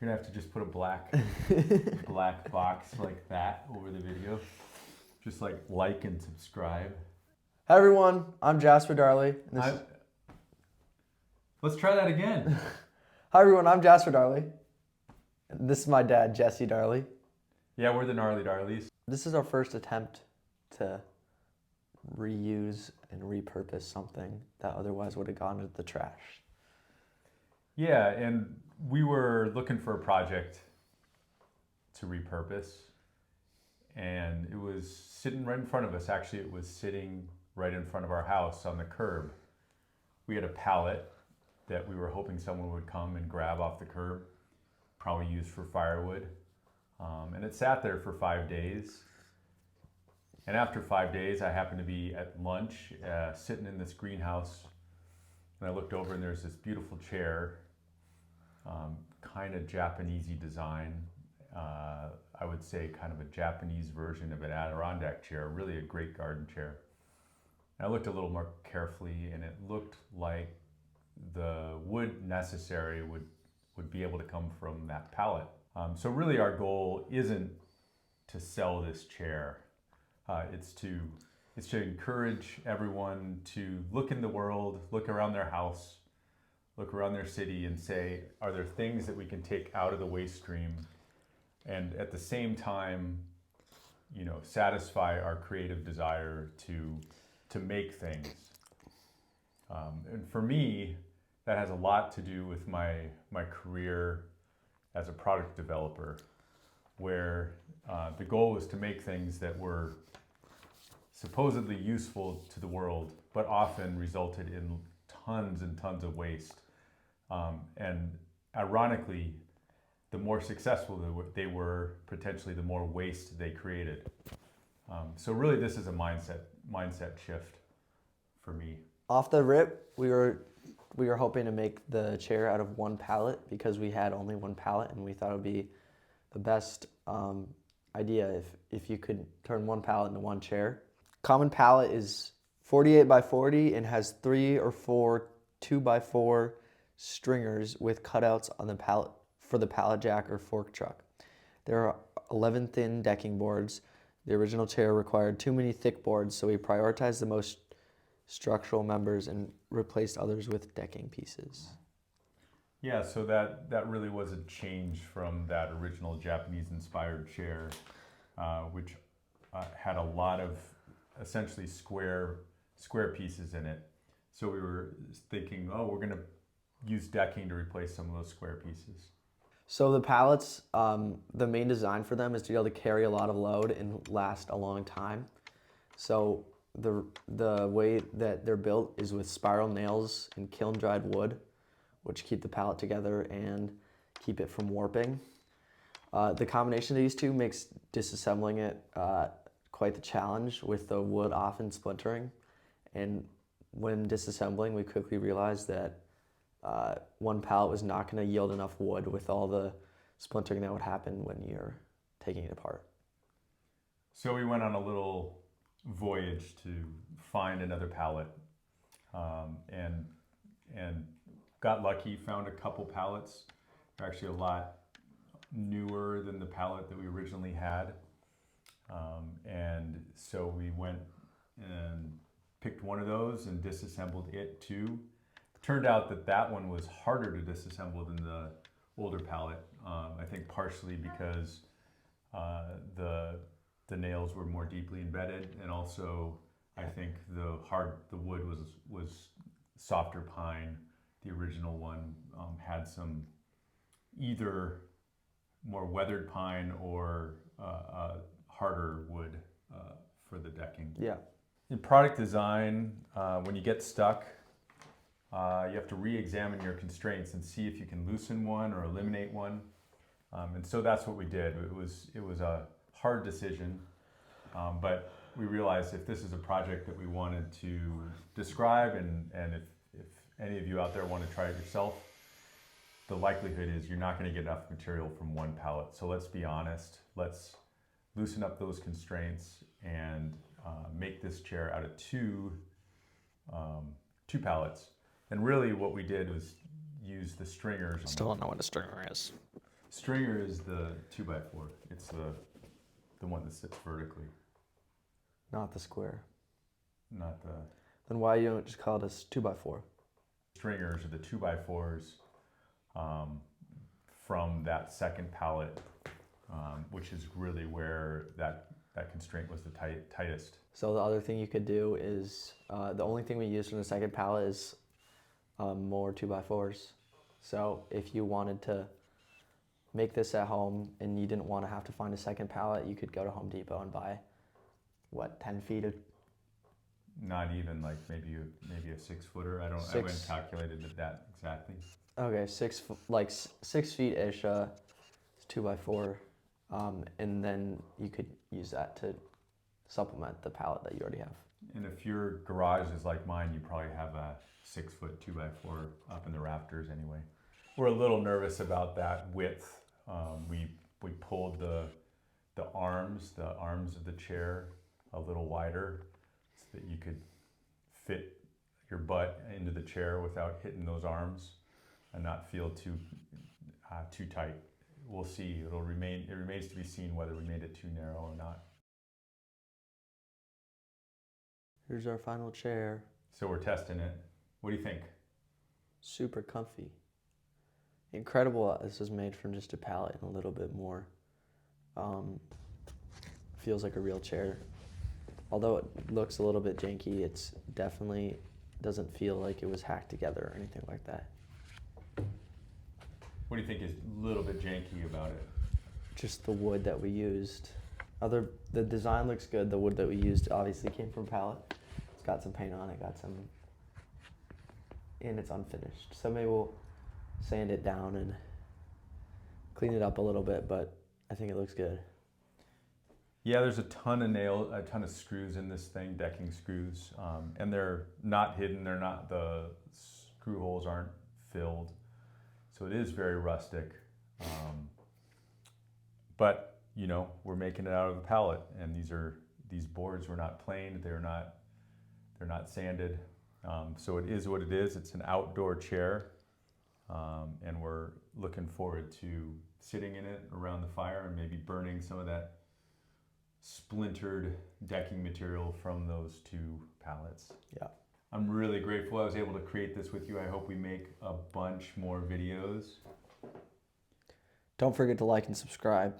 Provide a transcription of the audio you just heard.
You're gonna have to just put a black box like that over the video. Just like and subscribe. Hi everyone, I'm Jasper Darley. Let's try that again. Hi everyone, I'm Jasper Darley. This is my dad, Jesse Darley. Yeah, we're the Gnarly Darlies. This is our first attempt to reuse and repurpose something that otherwise would have gone into the trash. Yeah, and we were looking for a project to repurpose, and it was sitting right in front of us. Actually, it was sitting right in front of our house on the curb. We had a pallet that we were hoping someone would come and grab off the curb, probably used for firewood. And it sat there for 5 days. And after 5 days, I happened to be at lunch, sitting in this greenhouse, and I looked over and there's this beautiful chair, kind of Japanesey design. I would say kind of a Japanese version of an Adirondack chair, really a great garden chair. And I looked a little more carefully, and it looked like the wood necessary would be able to come from that pallet. So really our goal isn't to sell this chair. It's to encourage everyone to look in the world, look around their house, look around their city and say, are there things that we can take out of the waste stream and at the same time, satisfy our creative desire to make things. And for me, that has a lot to do with my career as a product developer, where the goal was to make things that were supposedly useful to the world, but often resulted in tons and tons of waste. And ironically, the more successful they were, potentially the more waste they created. So really this is a mindset shift for me. Off the rip, we were hoping to make the chair out of one pallet because we had only one pallet, and we thought it would be the best idea if you could turn one pallet into one chair. Common pallet is 48 by 40 and has 3 or 4 2x4 stringers with cutouts on the pallet for the pallet jack or fork truck. There are 11 thin decking boards. The original chair required too many thick boards, so we prioritized the most structural members and replaced others with decking pieces. Yeah, so that really was a change from that original Japanese-inspired chair, which had a lot of essentially square pieces in it. So we were thinking, we're going to use decking to replace some of those square pieces. So the pallets, the main design for them is to be able to carry a lot of load and last a long time. So the way that they're built is with spiral nails and kiln dried wood, which keep the pallet together and keep it from warping. The combination of these two makes disassembling it quite the challenge, with the wood often splintering. And when disassembling, we quickly realized that one pallet was not going to yield enough wood with all the splintering that would happen when you're taking it apart. So we went on a little voyage to find another pallet, and got lucky, found a couple pallets. They're actually a lot newer than the pallet that we originally had. And so we went and picked one of those and disassembled it too. Turned out that one was harder to disassemble than the older pallet. I think partially because the nails were more deeply embedded, and also I think the wood was softer pine. The original one had some either more weathered pine or harder wood for the decking. Yeah. In product design, when you get stuck, you have to re-examine your constraints and see if you can loosen one or eliminate one. And so that's what we did. It was a hard decision, but we realized if this is a project that we wanted to describe, and if any of you out there want to try it yourself, the likelihood is you're not going to get enough material from one pallet. So let's be honest. Let's loosen up those constraints and make this chair out of two pallets. And really what we did was use the stringers. Still don't know what a stringer is. Stringer is the 2x4. It's the one that sits vertically, Not the square. not the Then why you don't just call it a 2x4? stringers are the 2x4s from that second pallet, which is really where that constraint was the tightest. So the other thing you could do is, the only thing we use from the second pallet is more 2x4s. So if you wanted to make this at home and you didn't want to have to find a second pallet, you could go to Home Depot and buy, 10 feet of Not even like maybe a 6-footer. I haven't calculated that exactly. Okay, 6 feet ish, 2x4, and then you could use that to supplement the pallet that you already have. And if your garage is like mine, you probably have a 6-foot 2x4 up in the rafters anyway. We're a little nervous about that width. We pulled the arms of the chair a little wider so that you could fit your butt into the chair without hitting those arms and not feel too tight. We'll see. It remains to be seen whether we made it too narrow or not. Here's our final chair. So we're testing it. What do you think? Super comfy. Incredible that this was made from just a pallet and a little bit more. Feels like a real chair. Although it looks a little bit janky, it's definitely doesn't feel like it was hacked together or anything like that. What do you think is a little bit janky about it? Just the wood that we used. The design looks good. The wood that we used obviously came from pallet. It's got some paint on it, and it's unfinished. So maybe we'll sand it down and clean it up a little bit, but I think it looks good. Yeah, there's a ton of screws in this thing, decking screws, and they're not hidden. The screw holes aren't filled, so it is very rustic. But we're making it out of the pallet, and these boards were not planed. They're not sanded, so it is what it is. It's an outdoor chair, and we're looking forward to sitting in it around the fire and maybe burning some of that splintered decking material from those 2 pallets. Yeah. I'm really grateful I was able to create this with you. I hope we make a bunch more videos. Don't forget to like and subscribe.